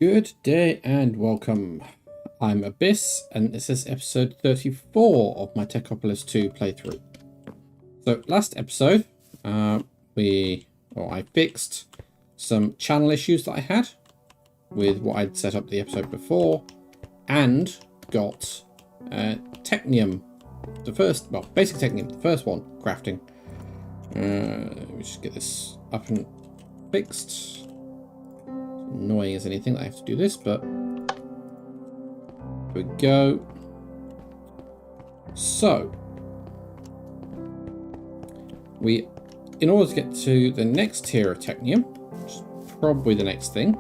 Good day and welcome. I'm Abyss and this is episode 34 of my Techopolis 2 playthrough. So last episode I fixed some channel issues that I had with what I'd set up the episode before and got Technium, basic Technium, the first one, crafting. Let me just get this up and fixed. Annoying as anything that I have to do this, but here we go. So in order to get to the next tier of Technium, which is probably the next thing,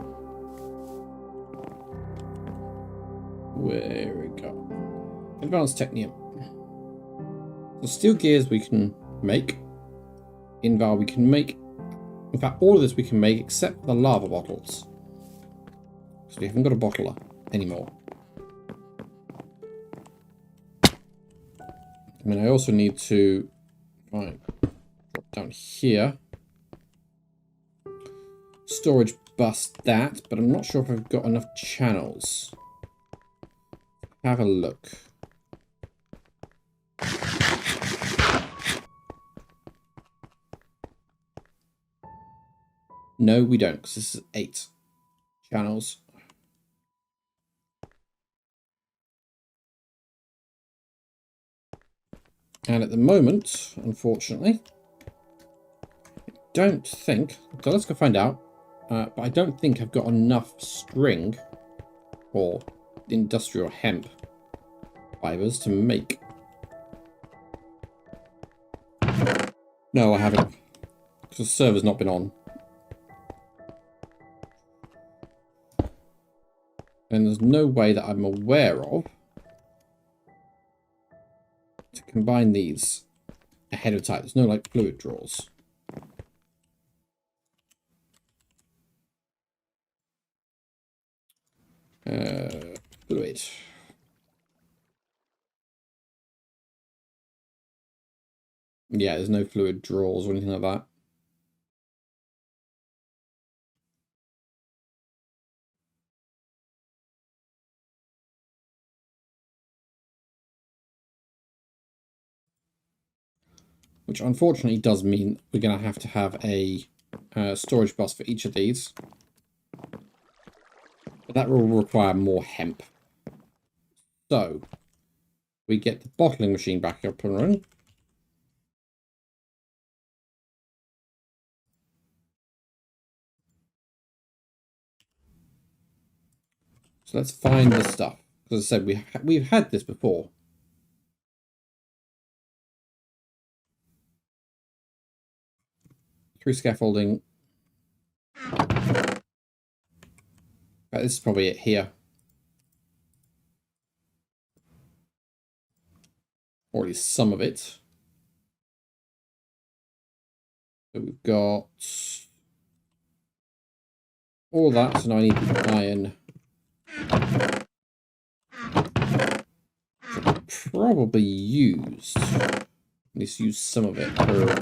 where we go, advanced Technium. The steel gears we can make, Inval we can make. In fact, all of this we can make except the lava bottles. So we haven't got a bottler anymore. I mean, I also need to drop down here. Storage bust that, but I'm not sure if I've got enough channels. Have a look. No, we don't, because this is 8 channels. And at the moment, unfortunately, I don't think, so let's go find out, but I don't think I've got enough string or industrial hemp fibers to make. No, I haven't, because the server's not been on. And there's no way that I'm aware of to combine these ahead of time. There's no like fluid draws. Fluid. Yeah, there's no fluid draws or anything like that. Which unfortunately does mean we're going to have a storage bus for each of these. But that will require more hemp. So, we get the bottling machine back up and running. So let's find the stuff. As I said, we've had this before. Through scaffolding. This is probably it here. Or at least some of it. So we've got all that, so now I need the iron. Probably used. At least use some of it for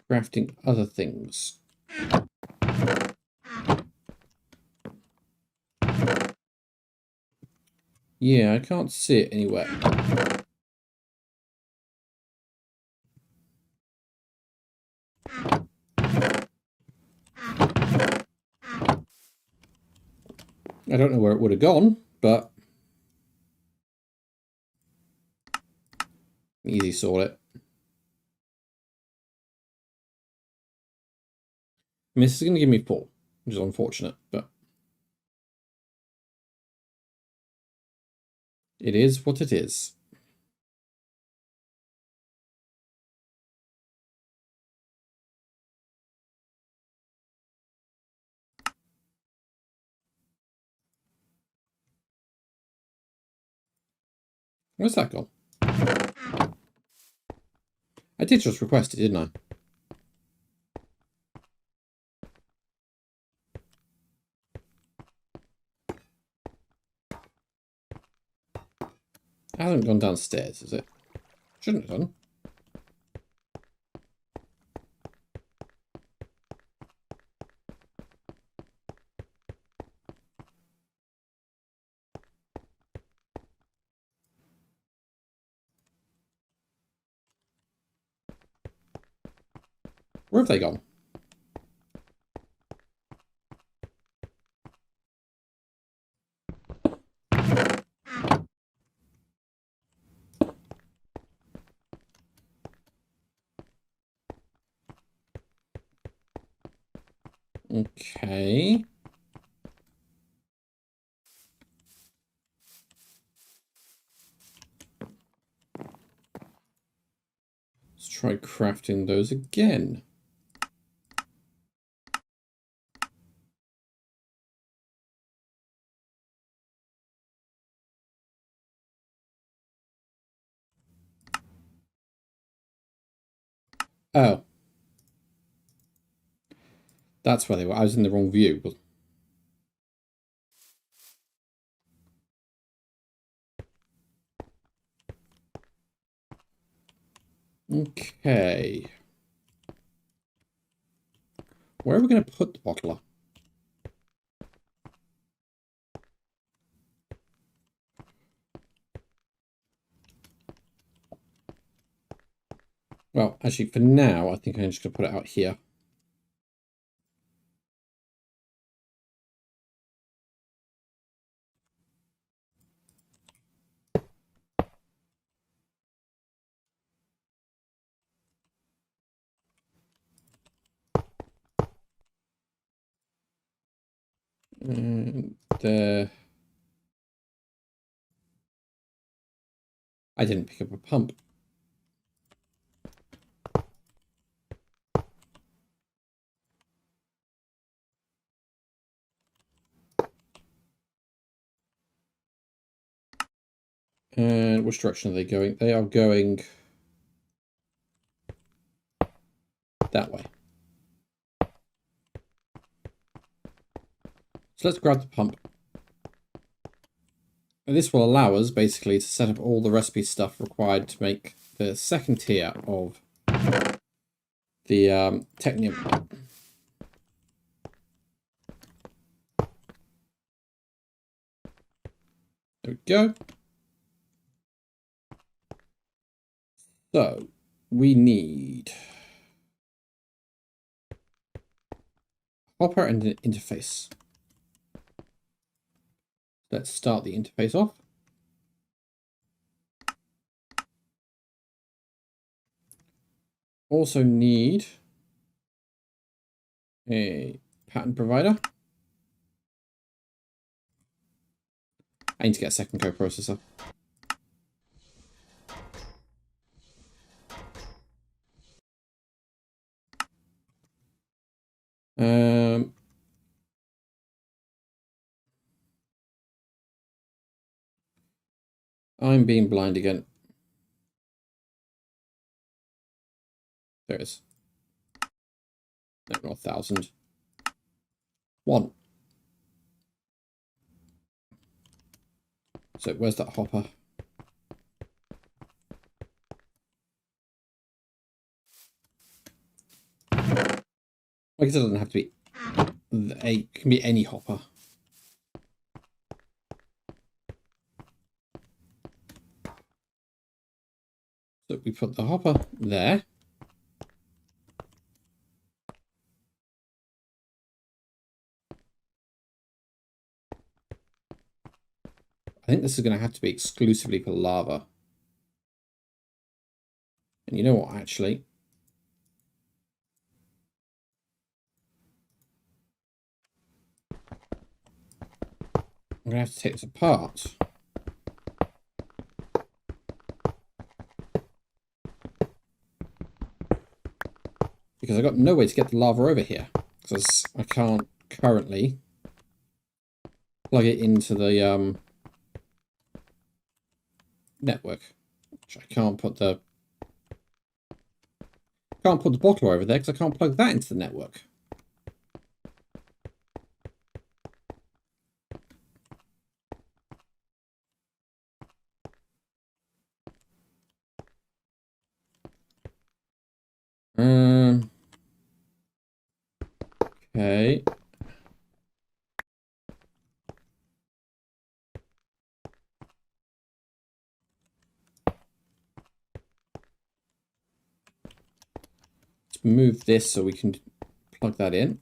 crafting other things. Yeah, I can't see it anywhere. I don't know where it would have gone, but easy sort it. I mean, this is going to give me 4, which is unfortunate, but it is what it is. Where's that gone? I did just request it, didn't I? It hasn't gone downstairs, is it? Shouldn't have done. Where have they gone? Okay. Let's try crafting those again. Oh. That's where they were. I was in the wrong view. Okay. Where are we going to put the bottler? Well, actually, for now, I think I'm just going to put it out here. And I didn't pick up a pump. And which direction are they going? They are going that way. So let's grab the pump. And this will allow us basically to set up all the recipe stuff required to make the second tier of the Technium. There we go. So we need hopper and an interface. Let's start the interface off. Also need a pattern provider. I need to get a second coprocessor. I'm being blind again. There it is. No, not 1,000. 1. So where's that hopper? I guess it doesn't have to be it can be any hopper. So we put the hopper there. I think this is going to have to be exclusively for lava. And you know what, actually? I'm going to have to take this apart. Because I've got no way to get the lava over here. Because I can't currently plug it into the network. Which I can't put the bottler over there because I can't plug that into the network. Okay. Let's move this so we can plug that in.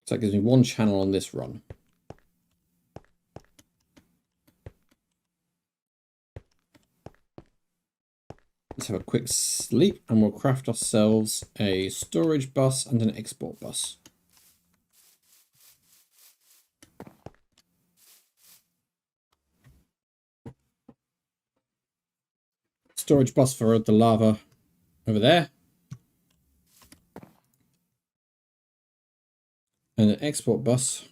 So that gives me one channel on this run. Let's have a quick sleep and we'll craft ourselves a storage bus and an export bus. Storage bus for the lava over there. And an export bus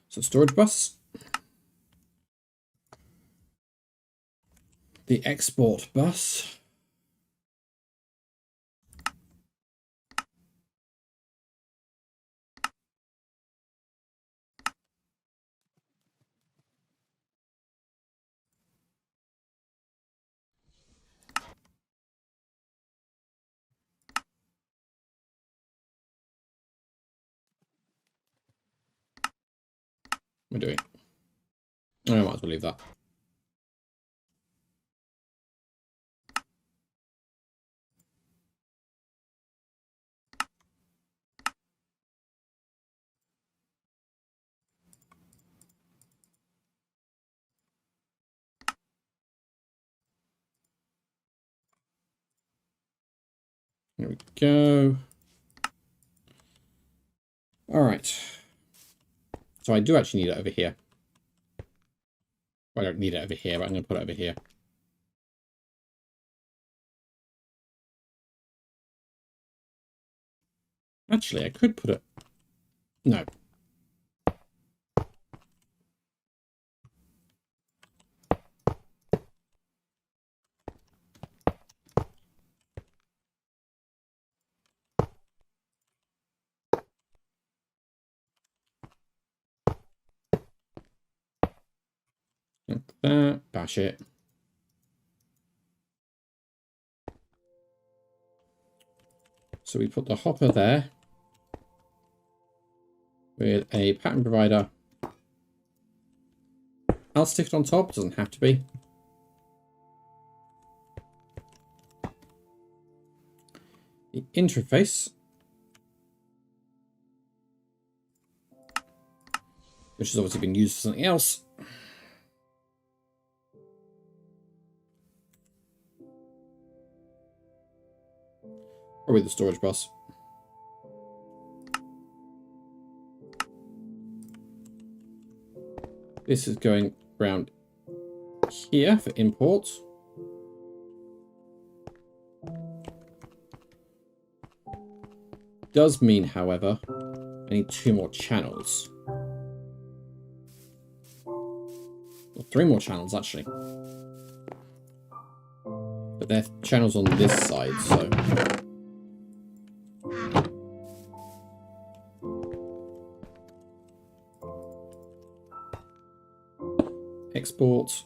so storage bus. The export bus. We're doing. I might as well leave that. There we go. All right. So I do actually need it over here. Well, I don't need it over here, but I'm going to put it over here. Actually, I could put it... No. Like that. Bash it. So we put the hopper there with a pattern provider. I'll stick it on top. Doesn't have to be. The interface, which has obviously been used for something else. Probably the storage bus. This is going around here for imports. Does mean, however, I need 2 more channels. Well, 3 more channels, actually. But they're channels on this side, so... Export.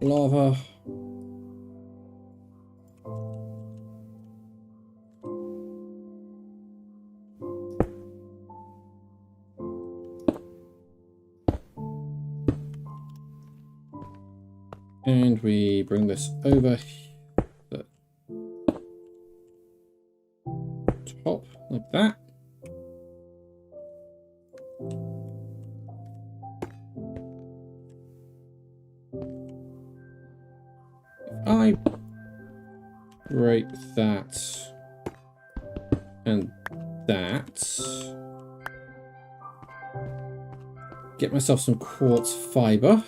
Lava. And we bring this over the top like that. If I break that and that, get myself some quartz fiber.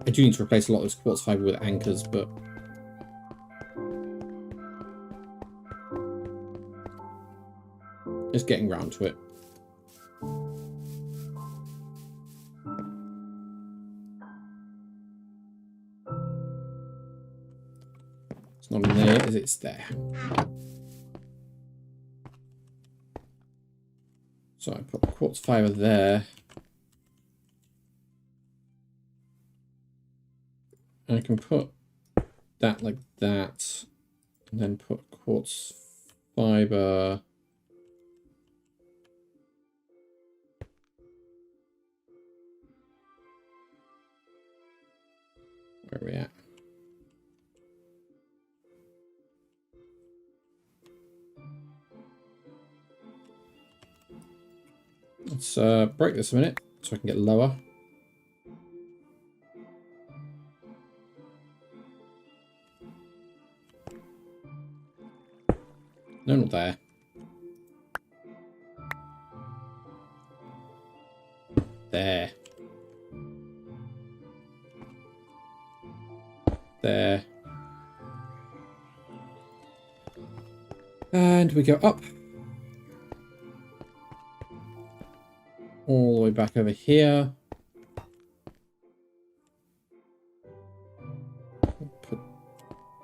I do need to replace a lot of this quartz fiber with anchors, but just getting round to it. It's not in there, as it's there. So I put quartz fiber there. I can put that like that, and then put quartz fiber. Where are we at? Let's break this a minute so I can get lower. No, not there. There. There. And we go up. All the way back over here.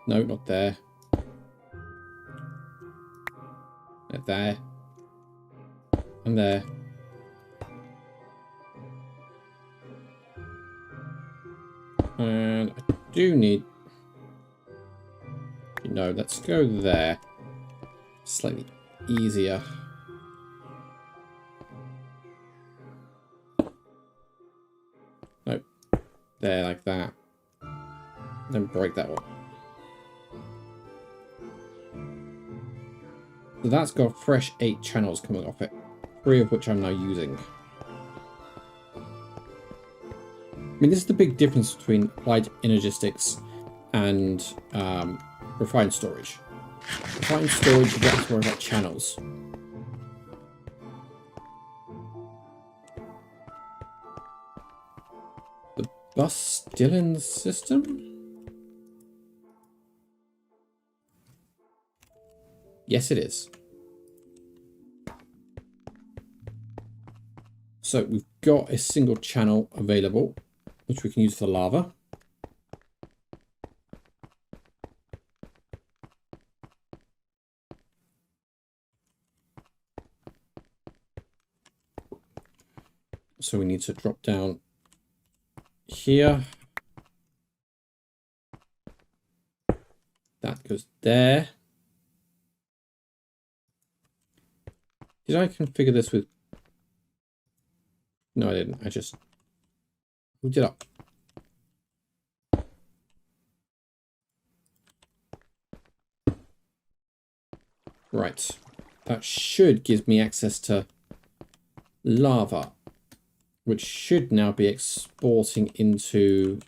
No, not there. There. And there. And I do need... No, let's go there. Slightly easier. Nope. There, like that. Then break that one. So that's got fresh 8 channels coming off it. 3 of which I'm now using. I mean, this is the big difference between applied energistics and refined storage. Refined storage, you get to worry about channels. The bus still in the system? Yes, it is. So we've got a single channel available, which we can use for lava. So we need to drop down here. That goes there. Did I configure this with... No, I didn't. I just moved it up. Right. That should give me access to lava, which should now be exporting into...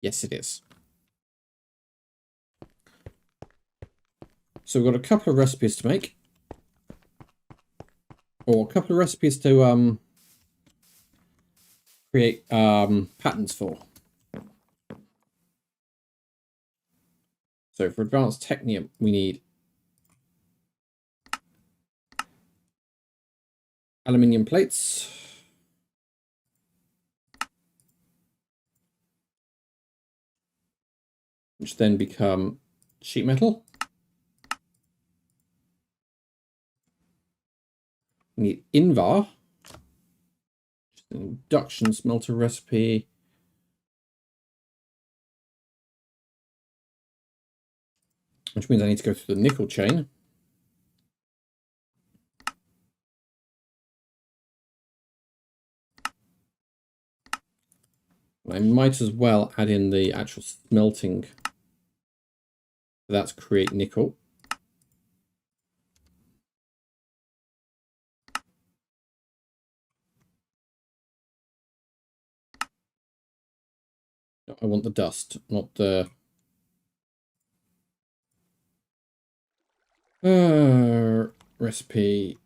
Yes, it is. So we've got a couple of recipes to make. Or a couple of recipes to create patterns for. So for advanced Technium, we need aluminium plates, which then become sheet metal. We need Invar, which is an induction smelter recipe. Which means I need to go through the nickel chain. I might as well add in the actual smelting. That's create nickel. No, I want the dust, not the... recipe.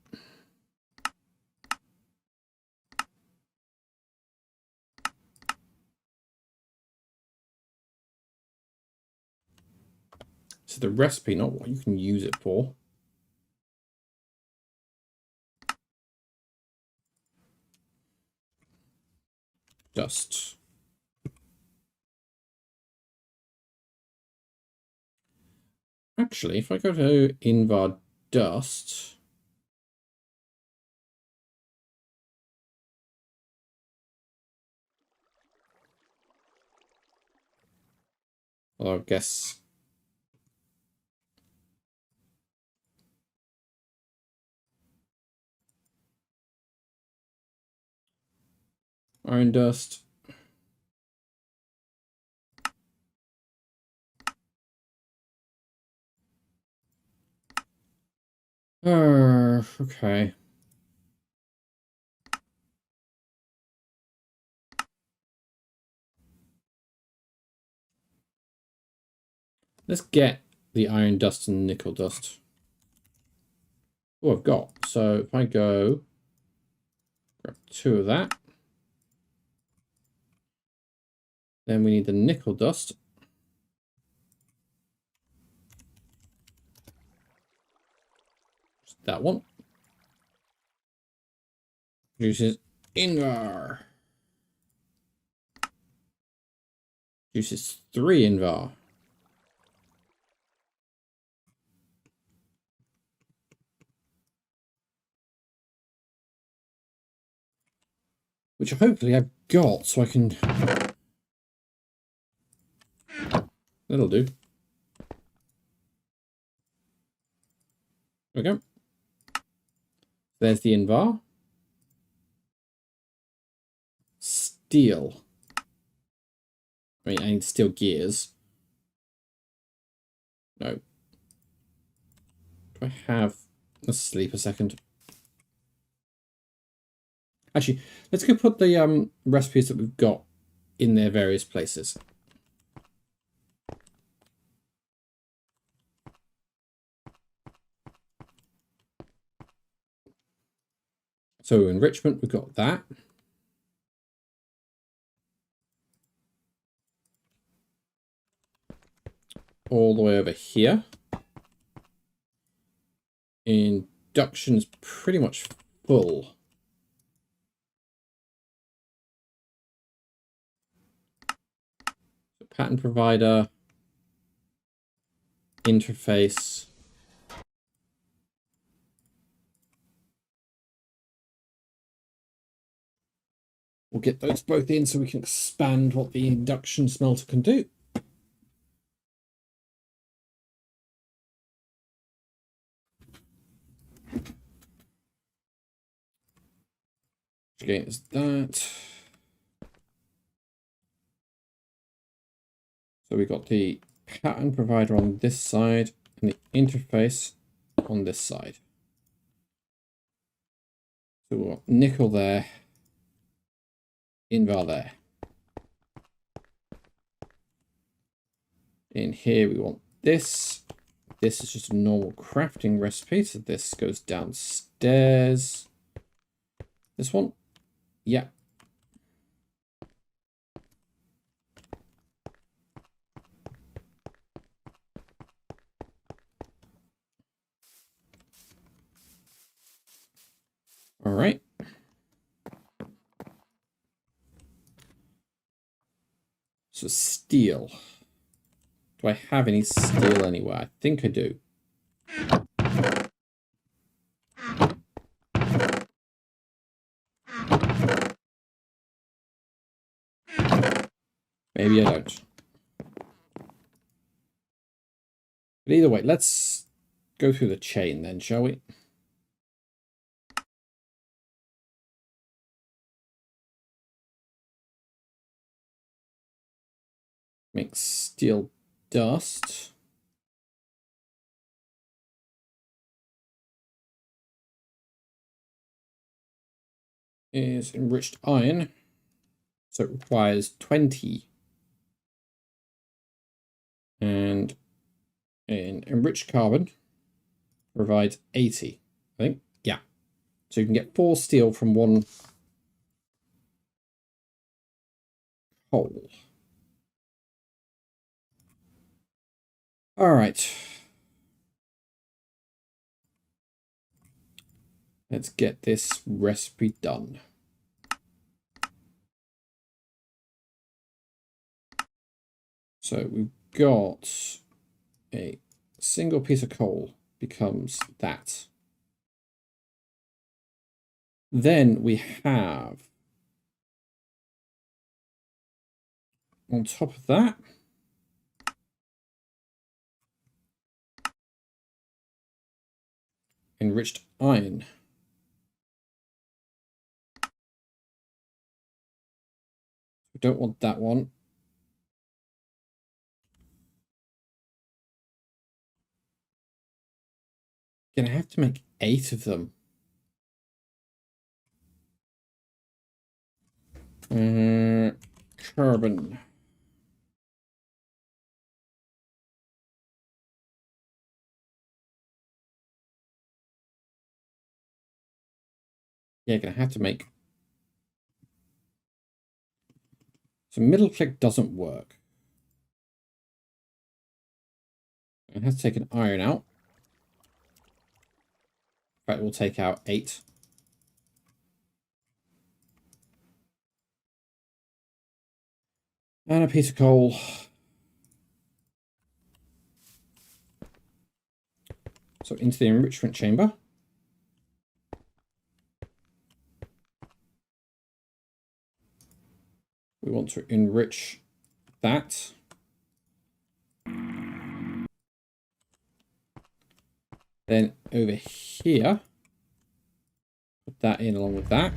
So the recipe, not what you can use it for. Dust. Actually, if I go to Invar dust, Well, I guess. Iron dust. Okay. Let's get the iron dust and nickel dust. Oh, I've got. So if I go grab 2 of that, then we need the nickel dust. Just that one. Produces Invar. Produces 3 Invar. Which hopefully I've got, so I can... That'll do. There we go. There's the Invar. Steel. I mean, I need steel gears. No. Do I have... Let's sleep a second. Actually, let's go put the recipes that we've got in their various places. So enrichment, we've got that. All the way over here. Induction's pretty much full. So pattern provider, interface. We'll get those both in so we can expand what the induction smelter can do. Again, is that. So we've got the pattern provider on this side and the interface on this side. So we've got nickel there, Invar there. In here we want this. This is just a normal crafting recipe, so this goes downstairs. This one? Yeah. All right. So steel. Do I have any steel anywhere? I think I do. Maybe I don't. But either way, let's go through the chain then, shall we? Make steel dust. Is enriched iron. So it requires 20. And in enriched carbon provides 80, I think. Yeah. So you can get 4 steel from 1 coal. All right. Let's get this recipe done. So we've got a single piece of coal becomes that. Then we have, on top of that, enriched iron. We don't want that one. Gonna have to make 8 of them. Carbon. Yeah, gonna have to make. So middle click doesn't work. I have to take an iron out. In fact, we'll take out 8. And a piece of coal. So into the enrichment chamber. We want to enrich that. Then over here, put that in along with that.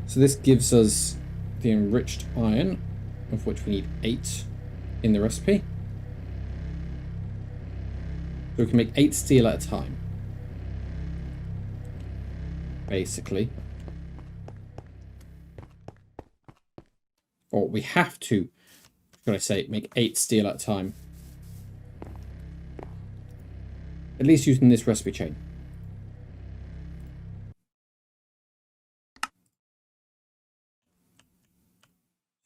So this gives us the enriched iron, of which we need 8 in the recipe. So we can make 8 steel at a time, basically. Or we have to, should I say, make 8 steel at a time. At least using this recipe chain.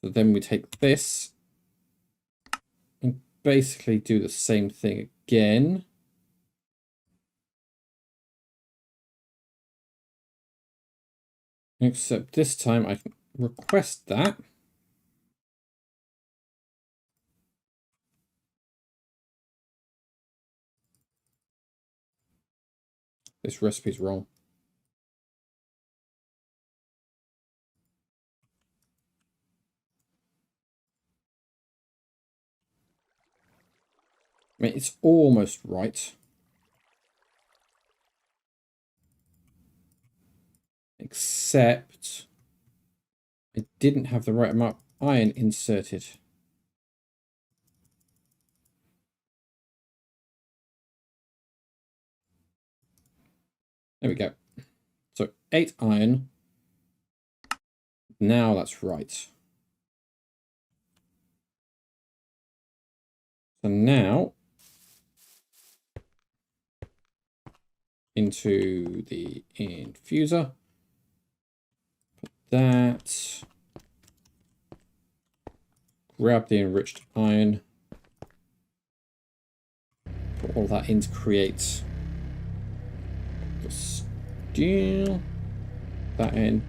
So then we take this and basically do the same thing again. Except this time I can request that. This recipe's wrong. I mean, it's almost right. Except I didn't have the right amount of iron inserted. There we go. So 8 iron. Now that's right. So now into the infuser. Put that. Grab the enriched iron. Put all that in to create the steel. That in.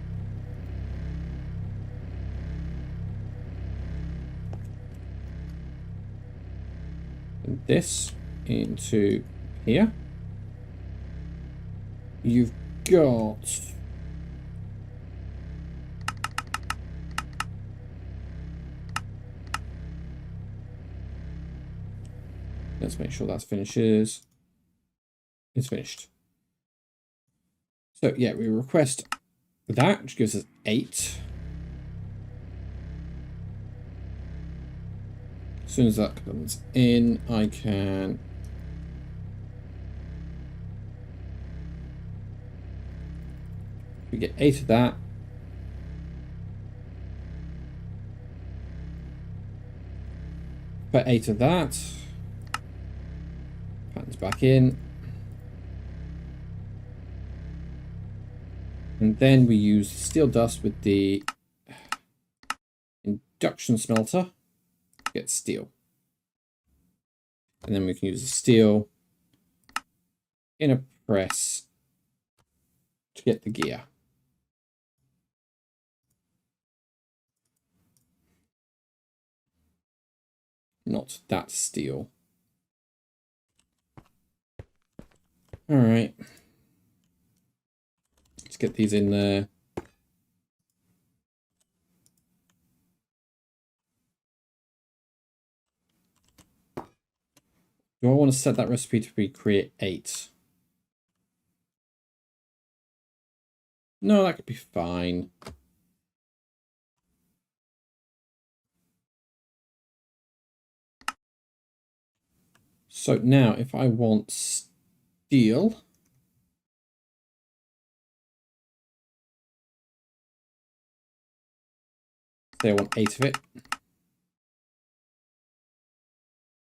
And this into here. You've got let's make sure that finishes. It's finished. So yeah, we request that, which gives us 8. As soon as that comes in, I can we get 8 of that. Put 8 of that. Patterns back in. And then we use steel dust with the induction smelter to get steel. And then we can use the steel in a press to get the gear. Not that steel. All right. Let's get these in there. Do I want to set that recipe to be create 8? No, that could be fine. So now if I want steel, say I want 8 of it.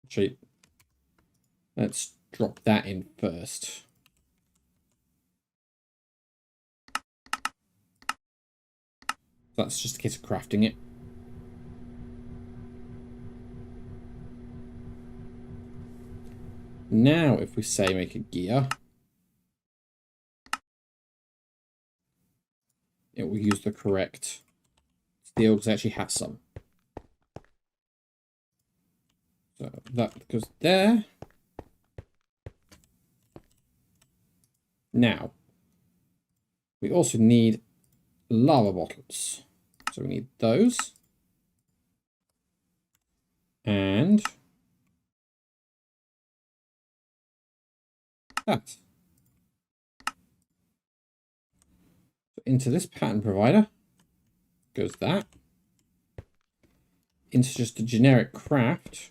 Actually, let's drop that in first. That's just a case of crafting it. Now, if we say make a gear, it will use the correct steel because it actually has some. So that goes there. Now, we also need lava bottles. So we need those. And that. So into this pattern provider goes that. Into just a generic craft.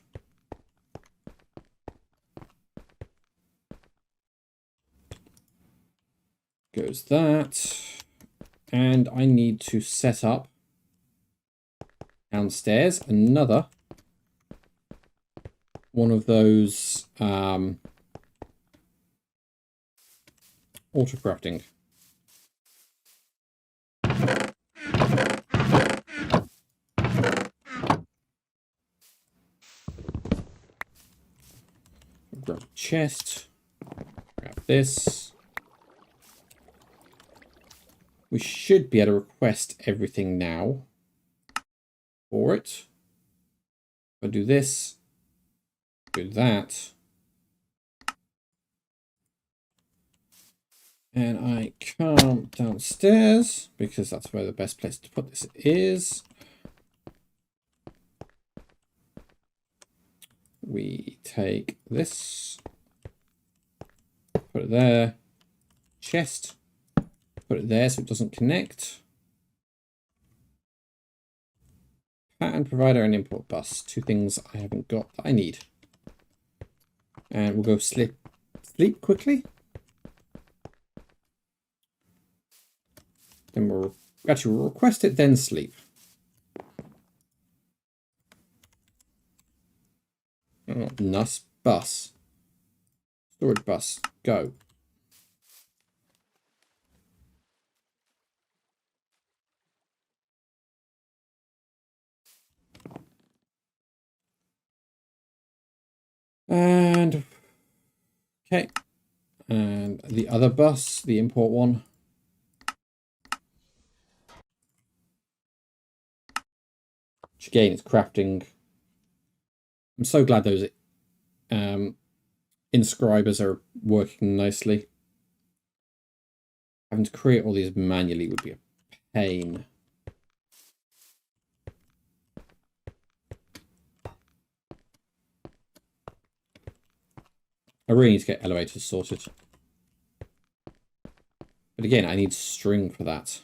Goes that. And I need to set up downstairs another one of those auto crafting. Grab a chest, grab this. We should be able to request everything now for it. If I do this, do that. And I come downstairs because that's where the best place to put this is. We take this, put it there, chest, put it there so it doesn't connect. Pattern provider and import bus, 2 things I haven't got that I need. And we'll go sleep quickly. Then we'll request it, then sleep. Oh, nice bus. Storage bus, go. And okay. And the other bus, the import one. Which again is crafting. I'm so glad those inscribers are working nicely. Having to create all these manually would be a pain. I really need to get elevators sorted. But again, I need string for that.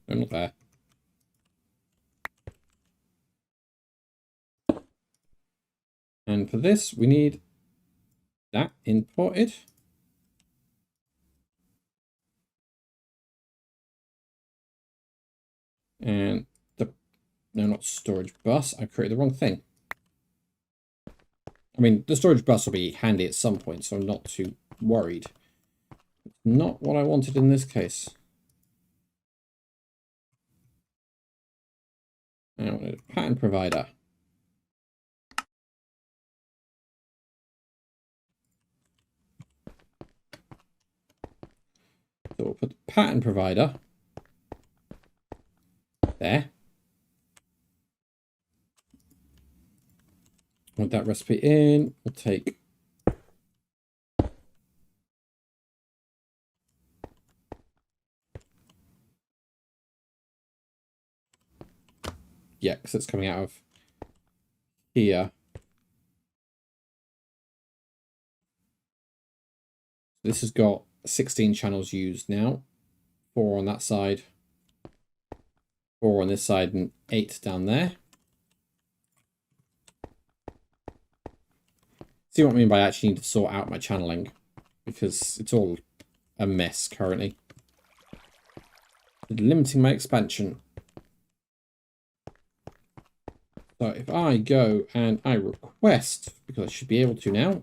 I'm not there. And for this, we need that imported. And no, not storage bus. I created the wrong thing. I mean, the storage bus will be handy at some point, so I'm not too worried. It's not what I wanted in this case. I wanted a pattern provider. So we'll put the pattern provider there. Want that recipe in. We'll take yeah, because it's coming out of here. This has got 16 channels used now. 4 on that side, 4 on this side, and 8 down there. See what I mean by I actually need to sort out my channeling, because it's all a mess currently. Limiting my expansion. So if I go and I request, because I should be able to now,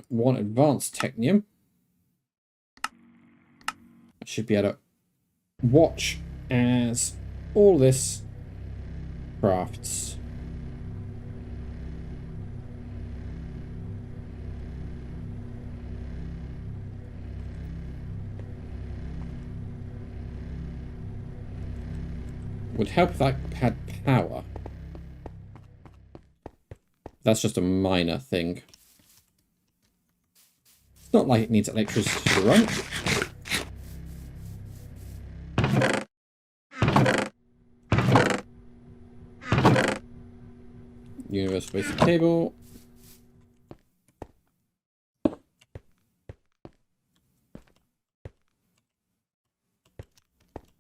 1 advanced Technium, I should be able to watch as all this crafts. Would help if I had power. That's just a minor thing. It's not like it needs electricity to run. Universal basic cable.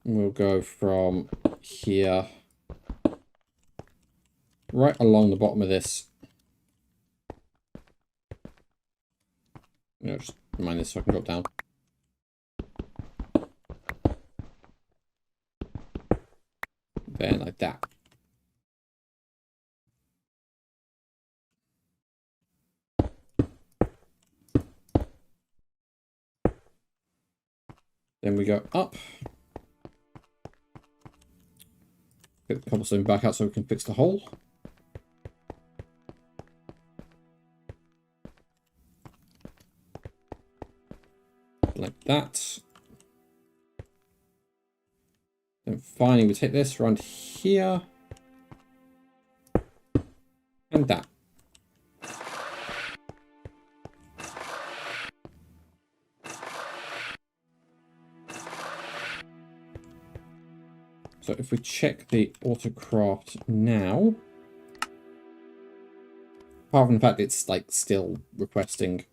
We'll go from here right along the bottom of this. No, just mind this so I can drop down. There, like that. Then we go up. Get the cobblestone back out so we can fix the hole. Like that. Then finally we take this around here. And that. So if we check the autocraft now, apart from the fact it's like still requesting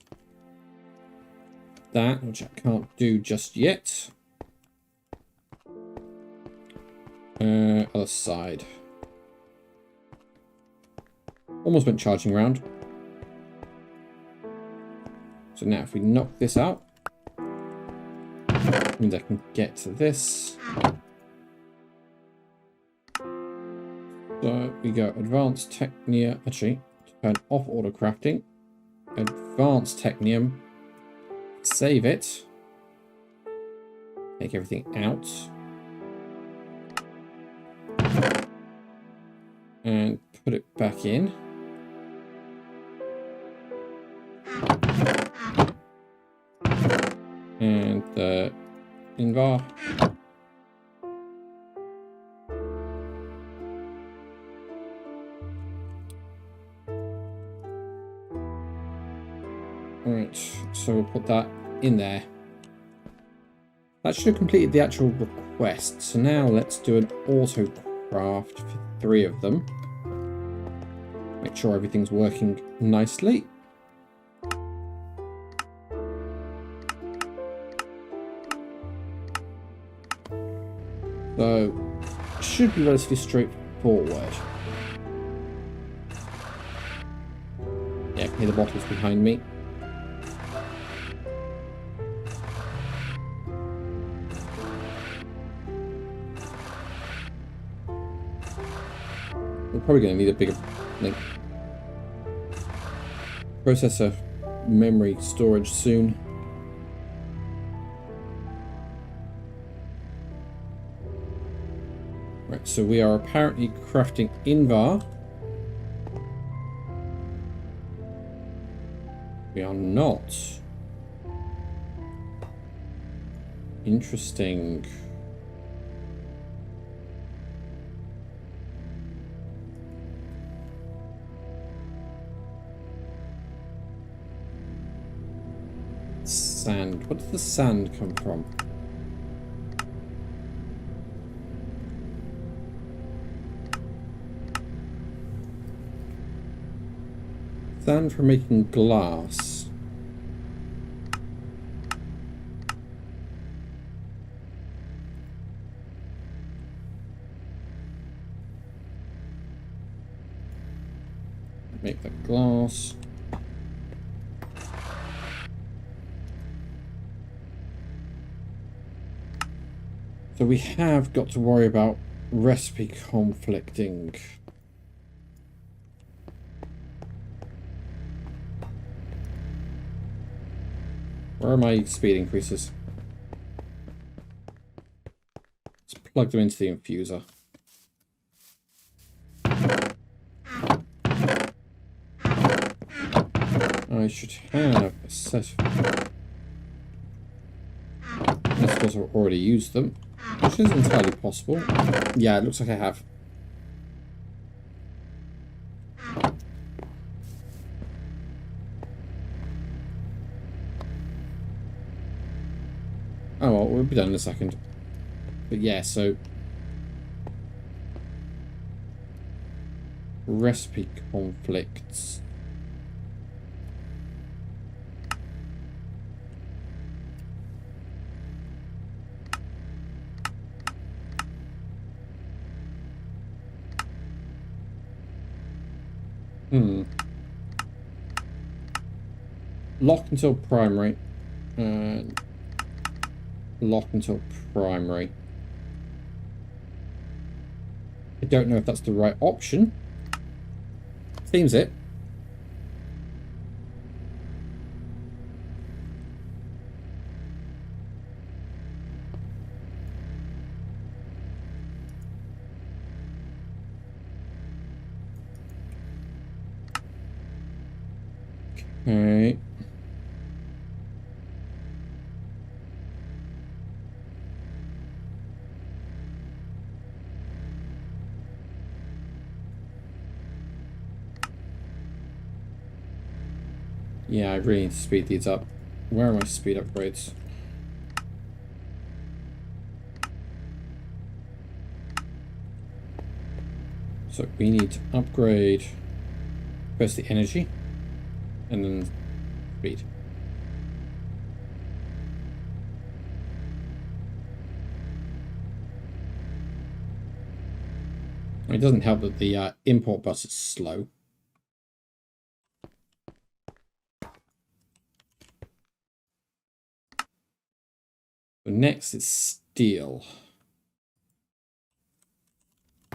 that, which I can't do just yet. Other side. Almost went charging round. So now if we knock this out, means I can get to this. So we go advanced Technium, actually, turn off auto crafting, advanced Technium, save it, take everything out, and put it back in. And the invar. Alright, so we'll put that in there. That should have completed the actual request. So now let's do an auto craft for 3 of them. Make sure everything's working nicely. So, should be relatively straightforward. Yeah, hear the bottles behind me. We're probably going to need a bigger like, processor memory storage soon. Right, so we are apparently crafting invar. We are not. Interesting. Sand. Where does the sand come from? Sand for making glass. Make that glass. So we have got to worry about recipe conflicting. Where are my speed increases? Let's plug them into the infuser. I should have a set of... I suppose I've already used them, which is entirely possible. Yeah, it looks like I have. Oh well, we'll be done in a second. But yeah, so... Recipe conflicts. Lock until primary. And lock until primary. I don't know if that's the right option. Seems it. Okay. Yeah, I really need to speed these up. Where are my speed upgrades? So we need to upgrade first the energy and then speed. It doesn't help that the import bus is slow. So next it's steel.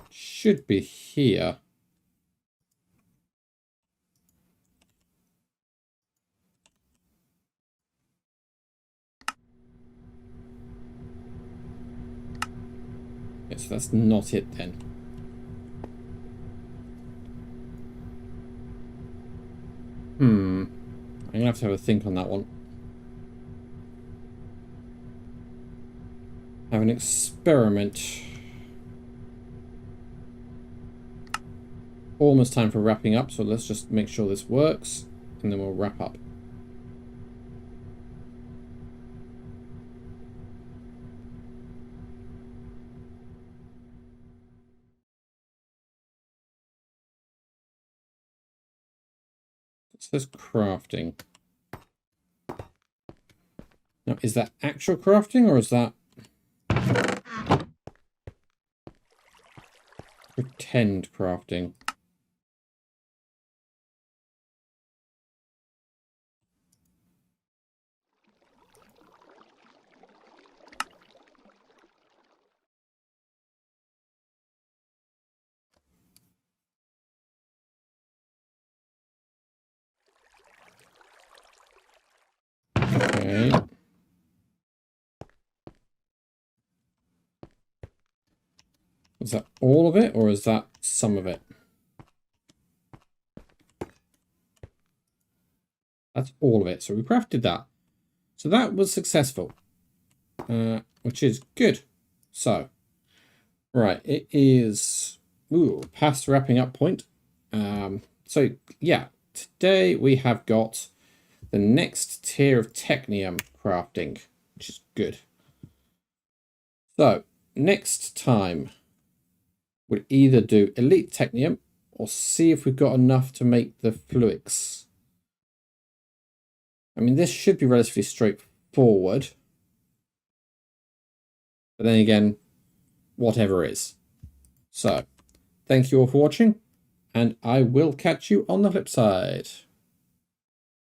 Should be here. Yeah, so that's not it then. I'm gonna have to have a think on that one. Have an experiment. Almost time for wrapping up, so let's just make sure this works, and then we'll wrap up. It says crafting. Now, is that actual crafting, or is that pretend crafting? Okay. Is that all of it, or is that some of it? That's all of it. So we crafted that. So that was successful, which is good. So, right, it is past wrapping up point. So yeah, today we have got the next tier of Technium crafting, which is good. So next time we'll either do Elite Technium or see if we've got enough to make the fluix. I mean, this should be relatively straightforward. But then again, whatever is. So, thank you all for watching, and I will catch you on the flip side.